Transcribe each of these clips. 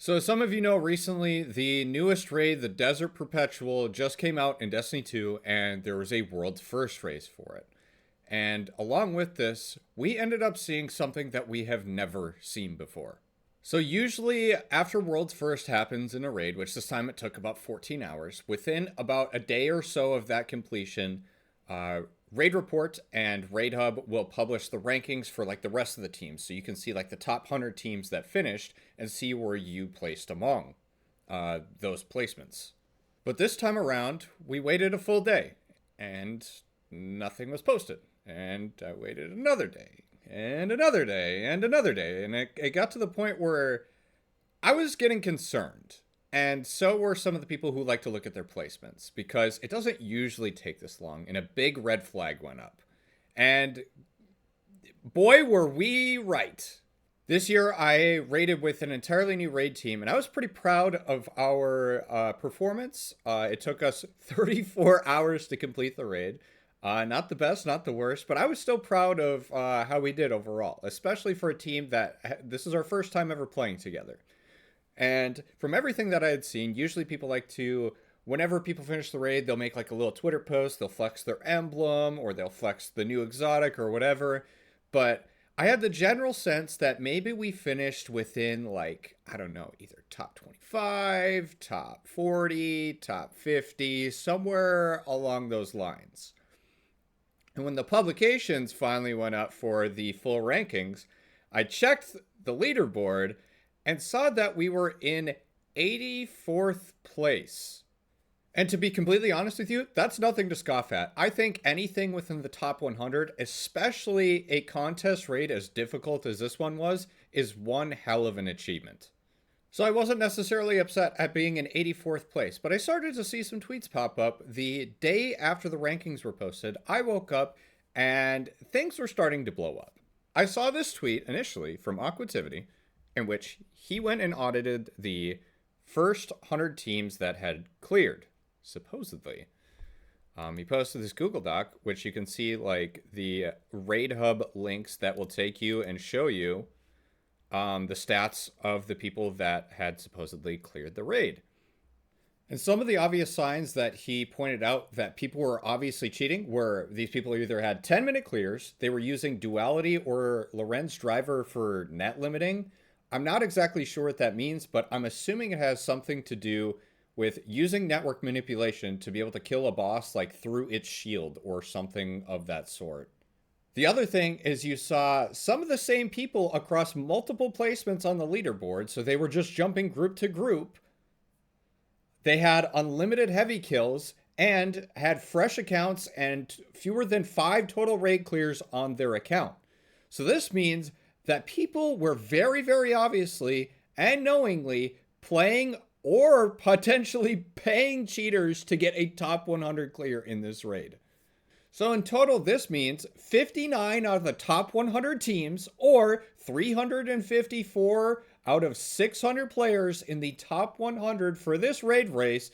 So, as some of you know, recently the newest raid, the Desert Perpetual, just came out in Destiny 2, and there was a world's first race for it. And along with this, we ended up seeing something that we have never seen before. So, usually, after World's First happens in a raid, which this time it took about 14 hours, within about a day or so of that completion, Raid Report and Raid Hub will publish the rankings for like the rest of the teams. So you can see like the top 100 teams that finished and see where you placed among those placements. But this time around, we waited a full day and nothing was posted. And I waited another day and another day and another day. And it got to the point where I was getting concerned. And so were some of the people who like to look at their placements because it doesn't usually take this long. And a big red flag went up. And boy, were we right. This year, I raided with an entirely new raid team, and I was pretty proud of our performance. It took us 34 hours to complete the raid. Not the best, not the worst, but I was still proud of how we did overall, especially for a team that this is our first time ever playing together. And from everything that I had seen, usually people like to, whenever people finish the raid, they'll make like a little Twitter post, they'll flex their emblem, or they'll flex the new exotic or whatever. But I had the general sense that maybe we finished within like, I don't know, either top 25, top 40, top 50, somewhere along those lines. And when the publications finally went up for the full rankings, I checked the leaderboard and saw that we were in 84th place. And to be completely honest with you, that's nothing to scoff at. I think anything within the top 100, especially a contest raid as difficult as this one was, is one hell of an achievement. So I wasn't necessarily upset at being in 84th place, but I started to see some tweets pop up the day after the rankings were posted. I woke up and things were starting to blow up. I saw this tweet initially from Aquativity in which he went and audited the first 100 teams that had cleared, supposedly. He posted this Google Doc, which you can see like the Raid Hub links that will take you and show you the stats of the people that had supposedly cleared the raid. And some of the obvious signs that he pointed out that people were obviously cheating were these people either had 10-minute clears, they were using Duality or Lorenz Driver for net limiting. I'm not exactly sure what that means, but I'm assuming it has something to do with using network manipulation to be able to kill a boss like through its shield or something of that sort. The other thing is you saw some of the same people across multiple placements on the leaderboard, so they were just jumping group to group. They had unlimited heavy kills and had fresh accounts and fewer than 5 total raid clears on their account. So this means that people were very, very obviously and knowingly playing or potentially paying cheaters to get a top 100 clear in this raid. So in total, this means 59 out of the top 100 teams, or 354 out of 600 players in the top 100 for this raid race,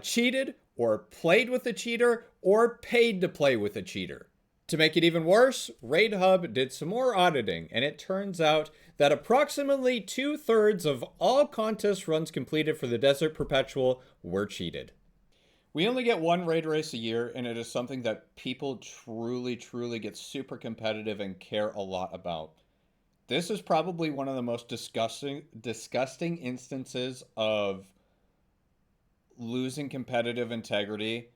cheated or played with a cheater or paid to play with a cheater. To make it even worse, Raid Hub did some more auditing, and it turns out that approximately 2/3 of all contest runs completed for the Desert Perpetual were cheated. We only get one raid race a year, and it is something that people truly, truly get super competitive and care a lot about. This is probably one of the most disgusting instances of losing competitive integrity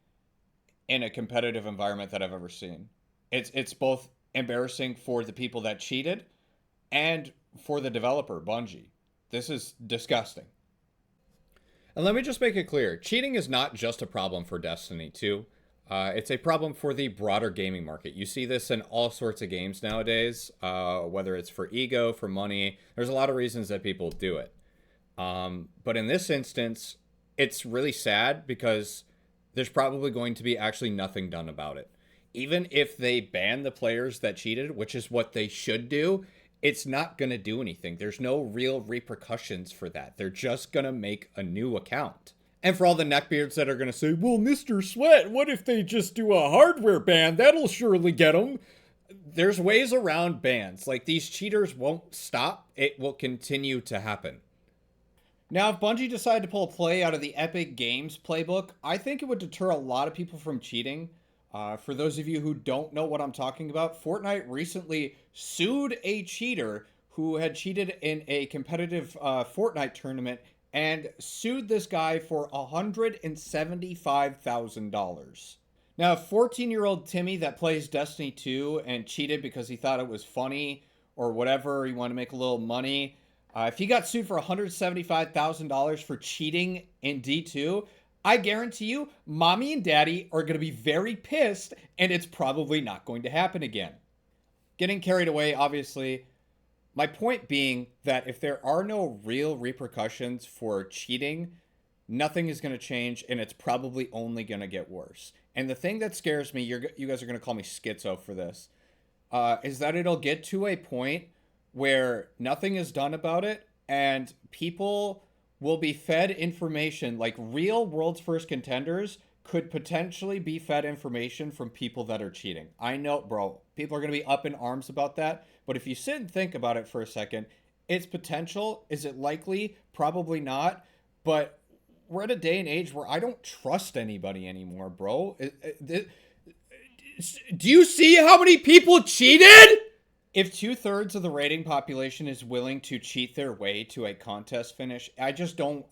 in a competitive environment that I've ever seen. It's both embarrassing for the people that cheated and for the developer, Bungie. This is disgusting. And let me just make it clear, cheating is not just a problem for Destiny 2. It's a problem for the broader gaming market. You see this in all sorts of games nowadays, whether it's for ego, for money. There's a lot of reasons that people do it. But in this instance, it's really sad because there's probably going to be actually nothing done about it. Even if they ban the players that cheated, which is what they should do, it's not going to do anything. There's no real repercussions for that. They're just going to make a new account. And for all the neckbeards that are going to say, well, Mr. Sweat, what if they just do a hardware ban? That'll surely get them. There's ways around bans. Like, these cheaters won't stop. It will continue to happen. Now, if Bungie decided to pull a play out of the Epic Games playbook, I think it would deter a lot of people from cheating. For those of you who don't know what I'm talking about, Fortnite recently sued a cheater who had cheated in a competitive Fortnite tournament and sued this guy for $175,000. Now, 14-year-old Timmy that plays Destiny 2 and cheated because he thought it was funny or whatever, he wanted to make a little money. If he got sued for $175,000 for cheating in D2, I guarantee you, mommy and daddy are going to be very pissed, and it's probably not going to happen again. Getting carried away, obviously. My point being that if there are no real repercussions for cheating, nothing is going to change, and it's probably only going to get worse. And the thing that scares me, you guys are going to call me schizo for this, is that it'll get to a point where nothing is done about it, and people will be fed information like real world's first contenders could potentially be fed information from people that are cheating. I know, bro, people are going to be up in arms about that, but if you sit and think about it for a second, it's potential. Is it likely? Probably not. But we're at a day and age where I don't trust anybody anymore, bro. Do you see how many people cheated? If 2/3 of the rating population is willing to cheat their way to a contest finish, I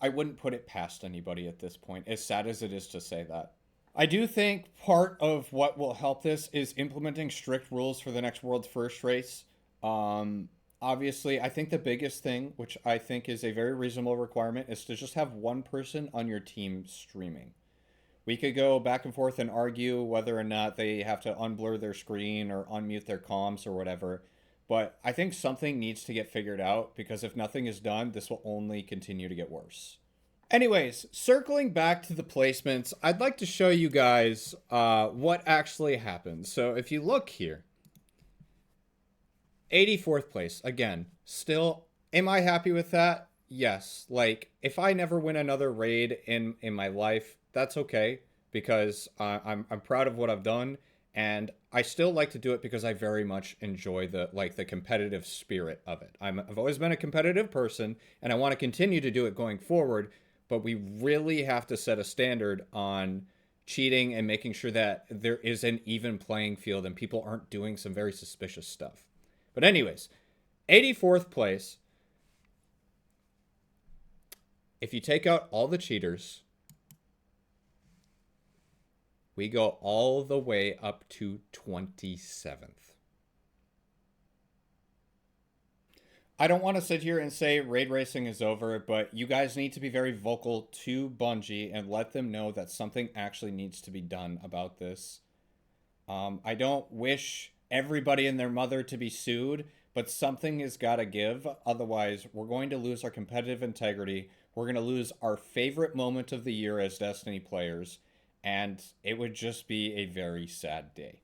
wouldn't put it past anybody at this point, as sad as it is to say that. I do think part of what will help this is implementing strict rules for the next world's first race. Obviously, I think the biggest thing, which I think is a very reasonable requirement, is to just have one person on your team streaming. We could go back and forth and argue whether or not they have to unblur their screen or unmute their comms or whatever. But I think something needs to get figured out, because if nothing is done, this will only continue to get worse. Anyways, circling back to the placements, I'd like to show you guys what actually happened. So if you look here, 84th place. Again, still, am I happy with that? Yes. Like, if I never win another raid in my life, that's okay, because I'm proud of what I've done, and I still like to do it because I very much enjoy the competitive spirit of it. I've always been a competitive person, and I want to continue to do it going forward, but we really have to set a standard on cheating and making sure that there is an even playing field and people aren't doing some very suspicious stuff. But anyways, 84th place. If you take out all the cheaters, we go all the way up to 27th. I don't want to sit here and say raid racing is over, but you guys need to be very vocal to Bungie and let them know that something actually needs to be done about this. I don't wish everybody and their mother to be sued, but something has got to give. Otherwise, we're going to lose our competitive integrity. We're going to lose our favorite moment of the year as Destiny players, and it would just be a very sad day.